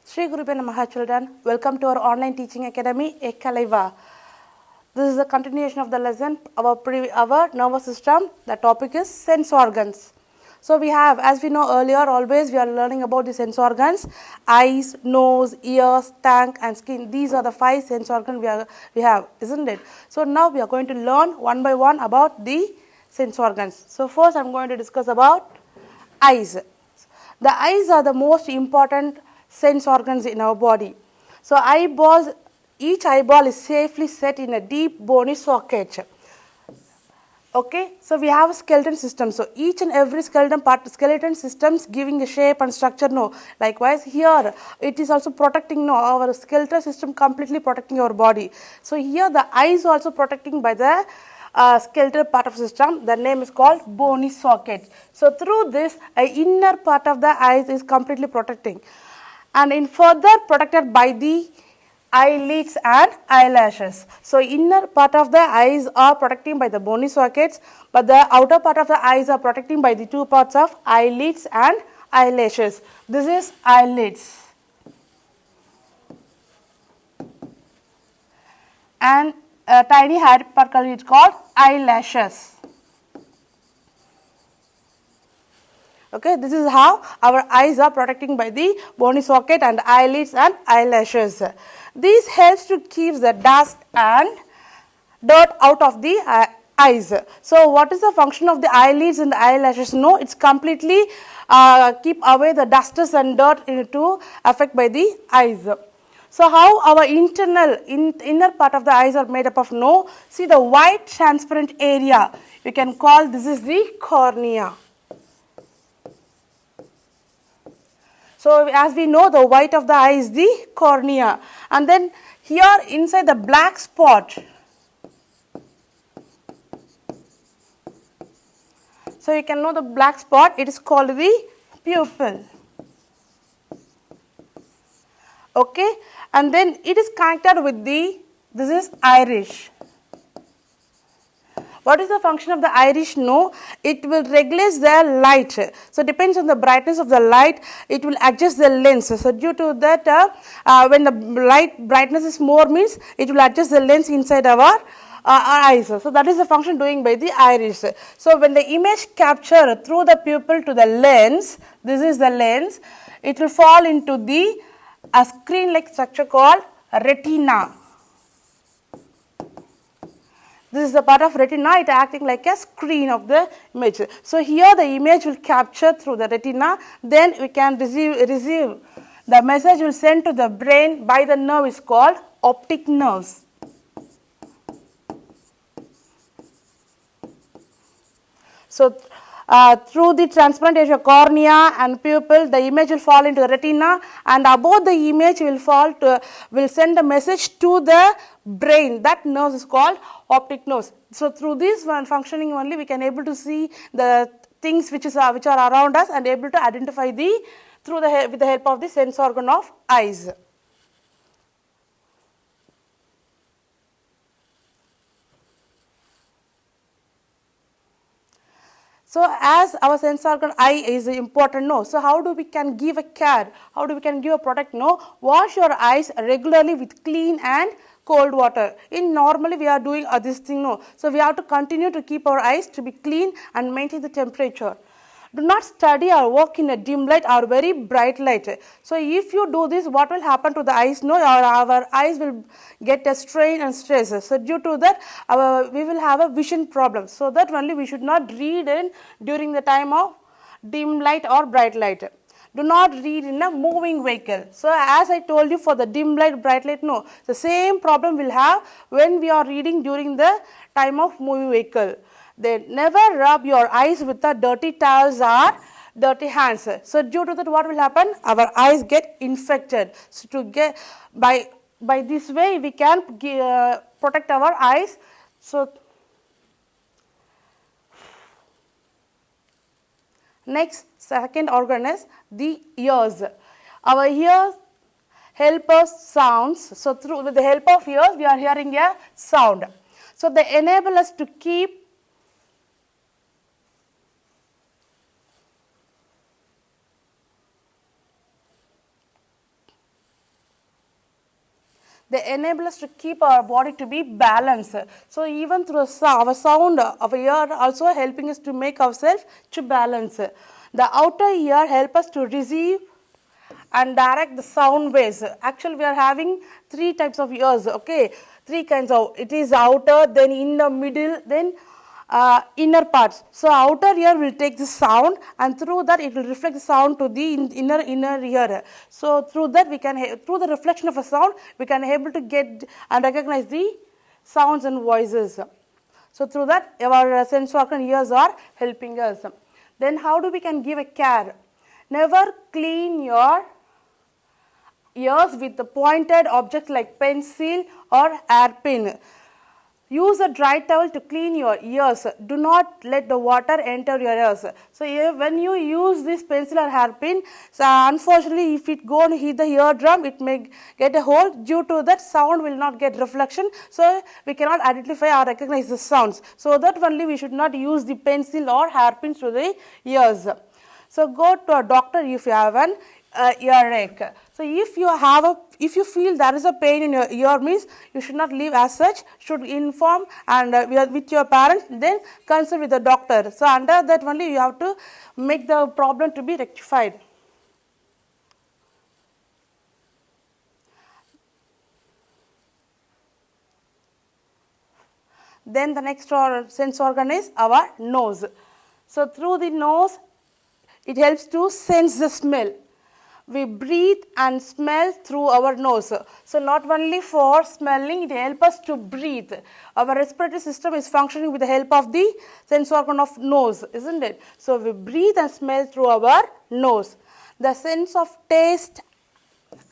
Sri Guru Namaha children, welcome to our online teaching academy, Ekkalaiva. This is a continuation of the lesson, our nervous system. The topic is sense organs. So we have, as we know earlier, always we are learning about the sense organs: eyes, nose, ears, tongue and skin. These are the 5 sense organs we have, isn't it? So now we are going to learn one by one about the sense organs. So first I am going to discuss about eyes. The eyes are the most important sense organs in our body. So each eyeball is safely set in a deep bony socket. Okay, so we have a skeleton system. So each and every skeleton systems giving a shape and structure. No, likewise here it is also protecting our skeletal system, completely protecting our body. So here the eyes also protecting by the skeletal part of the system. The name is called bony socket. So through this, a inner part of the eyes is completely protecting, and in further protected by the eyelids and eyelashes. So inner part of the eyes are protecting by the bony sockets, but the outer part of the eyes are protecting by the 2 parts of eyelids and eyelashes. This is eyelids. And a tiny hypercle is called eyelashes. Okay, this is how our eyes are protecting by the bony socket and eyelids and eyelashes. This helps to keep the dust and dirt out of the eyes. So what is the function of the eyelids and the eyelashes? No, it's completely keep away the dust and dirt to affect by the eyes. So how our inner part of the eyes are made up of? No, see the white transparent area, you can call this is the cornea. So as we know, the white of the eye is the cornea, and then here inside the black spot, so you can know the black spot, it is called the pupil. Okay, and then it is connected with this is iris. What is the function of the iris? No, it will regulate the light. So depends on the brightness of the light, it will adjust the lens. So due to that, when the light brightness is more, means it will adjust the lens inside our eyes. So that is the function doing by the iris. So when the image captured through the pupil to the lens, this is the lens, it will fall into a screen-like structure called retina. This is the part of retina, it acting like a screen of the image. So here the image will capture through the retina, then we can receive the message will send to the brain by the nerve is called optic nerves. So through the transparent area cornea and pupil, the image will fall into the retina, and above the image will send a message to the brain. That nerve is called optic nerves. So through this one functioning only, we can able to see the things which are around us and able to identify with the help of the sense organ of eyes. So as our sense organ eye is important, no. So how do we can give a care? How do we can give a product? No. Wash your eyes regularly with clean and cold water. In normally we are doing this thing, no. So we have to continue to keep our eyes to be clean and maintain the temperature. Do not study or work in a dim light or very bright light. So if you do this, what will happen to the eyes? No, our eyes will get a strain and stress. So due to that, we will have a vision problem. So that only we should not read in during the time of dim light or bright light. Do not read in a moving vehicle. So as I told you, for the dim light, bright light, no. The same problem we'll have when we are reading during the time of moving vehicle. Then never rub your eyes with the dirty towels or dirty hands. So due to that, what will happen? Our eyes get infected. So to get by this way, we can protect our eyes. So next, second organ is the ears. Our ears help us sounds. So with the help of ears, we are hearing a sound. So they enable us to keep They enable us to keep our body to be balanced. So even through our sound, our ear also helping us to make ourselves to balance. The outer ear help us to receive and direct the sound waves. Actually, we are having three types of ears, okay? Three kinds of, it is outer, then in the middle, then inner parts. So outer ear will take the sound, and through that it will reflect the sound to the inner ear. So through that we can, through the reflection of a sound, we can able to get and recognize the sounds and voices. So through that our sense organ ears are helping us. Then how do we can give a care? Never clean your ears with the pointed objects like pencil or hairpin. Use a dry towel to clean your ears. Do not let the water enter your ears. So when you use this pencil or hairpin, so unfortunately if it go and hit the eardrum, it may get a hole. Due to that, sound will not get reflection. So we cannot identify or recognize the sounds. So that only we should not use the pencil or hairpins to the ears. So go to a doctor if you have an earache. So if you feel there is a pain in your ear, means you should not leave as such, should inform and with your parents, then consult with the doctor. So under that only you have to make the problem to be rectified. Then the next sense organ is our nose. So through the nose, it helps to sense the smell. We breathe and smell through our nose. So not only for smelling, it helps us to breathe. Our respiratory system is functioning with the help of the sense organ of nose, isn't it? So we breathe and smell through our nose. The sense of taste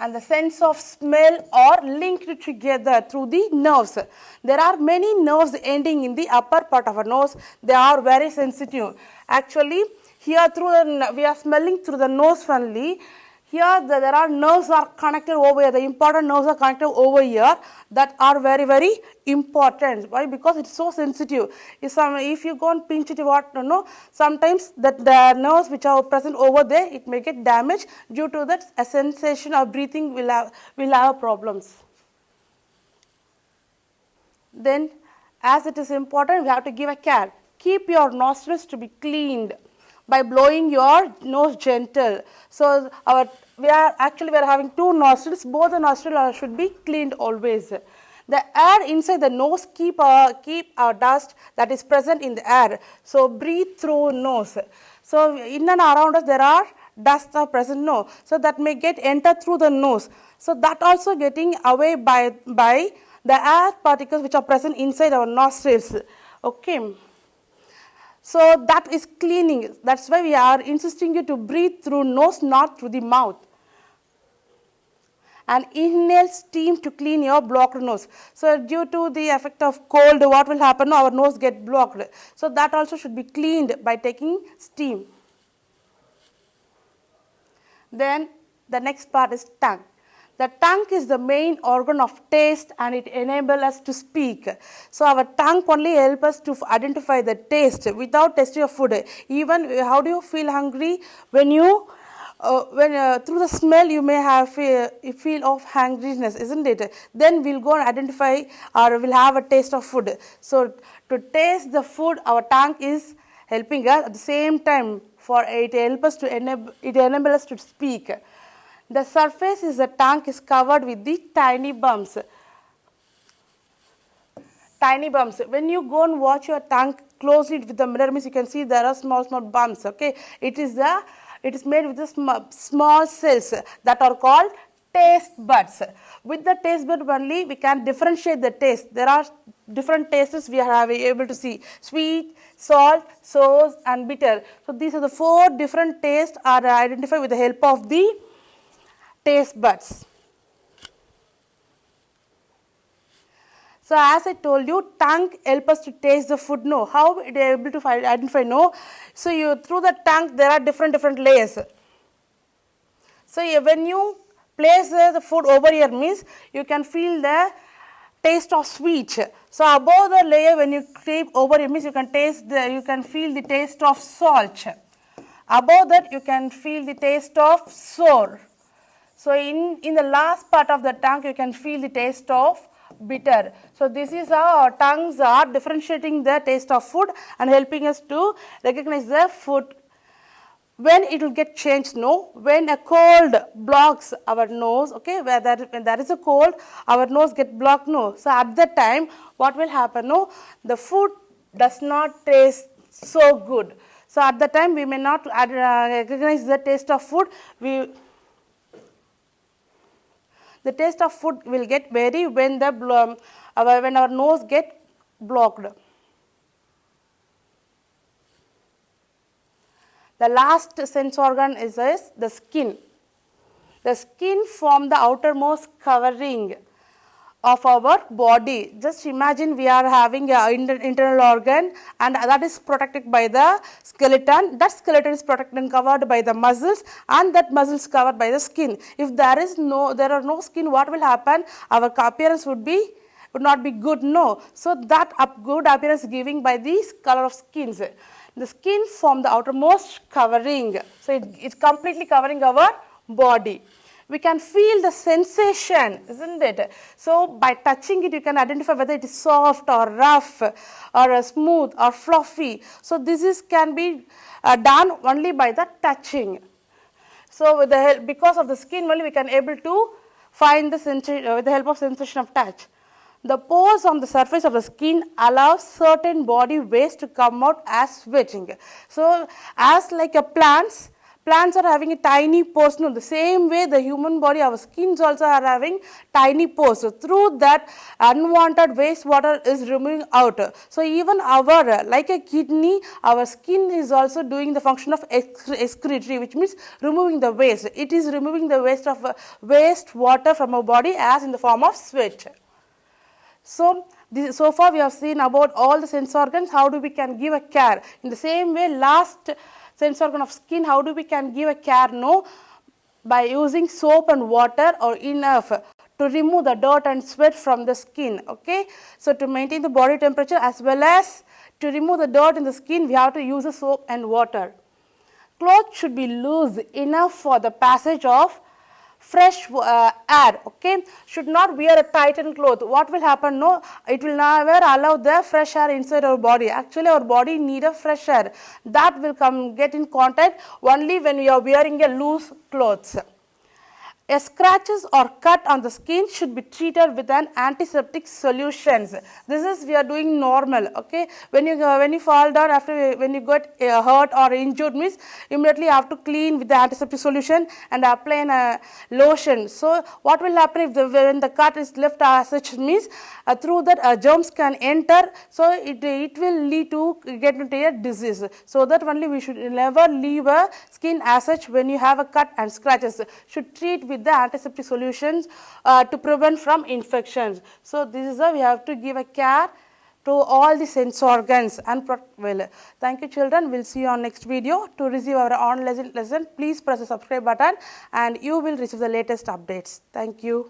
and the sense of smell are linked together through the nerves. There are many nerves ending in the upper part of our nose. They are very sensitive. Actually, here we are smelling through the nose only. Here there are nerves are connected over here. The important nerves are connected over here that are very, very important. Why? Because it's so sensitive. If you go and pinch it, sometimes the nerves which are present over there, it may get damaged. Due to that, a sensation of breathing will have problems. Then, as it is important, we have to give a care. Keep your nostrils to be cleaned by blowing your nose gentle. So we are having two nostrils. Both the nostrils should be cleaned always. The air inside the nose keep our dust that is present in the air. So breathe through nose. So in and around us there are dust are present, no. So that may get enter through the nose. So that also getting away by the air particles which are present inside our nostrils. Okay. So that is cleaning. That's why we are insisting you to breathe through nose, not through the mouth. And inhale steam to clean your blocked nose. So due to the effect of cold, what will happen? Our nose get blocked. So that also should be cleaned by taking steam. Then the next part is tongue. The tongue is the main organ of taste and it enables us to speak. So our tongue only helps us to identify the taste without tasting of food. Even how do you feel hungry? When through the smell you may have feel of hungriness, isn't it? Then we'll go and identify or we'll have a taste of food. So to taste the food, our tongue is helping us. At the same time, for it helps us to enable us to speak. The surface is the tongue is covered with the tiny bumps. Tiny bumps. When you go and watch your tongue closely with the mirror, means you can see there are small bumps. Okay, it is made with the small cells that are called taste buds. With the taste bud only we can differentiate the taste. There are different tastes we are able to see: sweet, salt, sour, and bitter. So these are the 4 different tastes are identified with the help of the taste buds. So as I told you, tongue helps us to taste the food. No, how it is able to identify? No, so through the tongue there are different layers. So when you place the food over here, means you can feel the taste of sweet. So above the layer, when you creep over it, means you can feel the taste of salt. Above that, you can feel the taste of sour. So in the last part of the tongue, you can feel the taste of bitter. So this is how our tongues are differentiating the taste of food and helping us to recognize the food. When it will get changed, no, when a cold blocks our nose, okay, when there is a cold, our nose get blocked, no. So at that time, what will happen, no, the food does not taste so good. So at that time, we may not recognize the taste of food. The taste of food will get vary when when our nose get blocked. The last sense organ is the skin. The skin forms the outermost covering of our body. Just imagine we are having an internal organ and that is protected by the skeleton. That skeleton is protected and covered by the muscles, and that muscles covered by the skin. If there are no skin, what will happen? Our appearance would not be good, no. So that good appearance giving by this color of skins. The skin forms the outermost covering. So it's completely covering our body. We can feel the sensation, isn't it? So by touching it, you can identify whether it is soft or rough or smooth or fluffy. So this can be done only by the touching. So with the help, because of the skin only, we can able to find the sensation with the help of sensation of touch. The pores on the surface of the skin allow certain body waste to come out as sweating. So as like a plants are having a tiny pores. No, the same way the human body, our skins also are having tiny pores. So through that, unwanted wastewater is removing out. So even like a kidney, our skin is also doing the function of excretory, which means removing the waste. It is removing the waste water from our body as in the form of sweat. So far we have seen about all the sense organs, how we can give a care. In the same way, last sense organ of skin, how we can give a care, no, by using soap and water or enough to remove the dirt and sweat from the skin, okay. So to maintain the body temperature as well as to remove the dirt in the skin, we have to use the soap and water. Clothes should be loose enough for the passage of fresh air, okay. Should not wear a tightened cloth. What will happen? No, it will never allow the fresh air inside our body. Actually, our body need a fresh air. That will get in contact only when we are wearing a loose clothes. A scratches or cut on the skin should be treated with an antiseptic solutions. This is we are doing normal, okay. When you fall down when you get hurt or injured means immediately you have to clean with the antiseptic solution and apply a lotion. So what will happen if when the cut is left as such means through that germs can enter. So it will lead to get into a disease. So that only we should never leave a skin as such. When you have a cut and scratches, should treat with the antiseptic solutions to prevent from infections. So this is how we have to give a care to all the sense organs and well. Thank you children. We'll see you on next video. To receive our online lesson, please press the subscribe button and you will receive the latest updates. Thank you.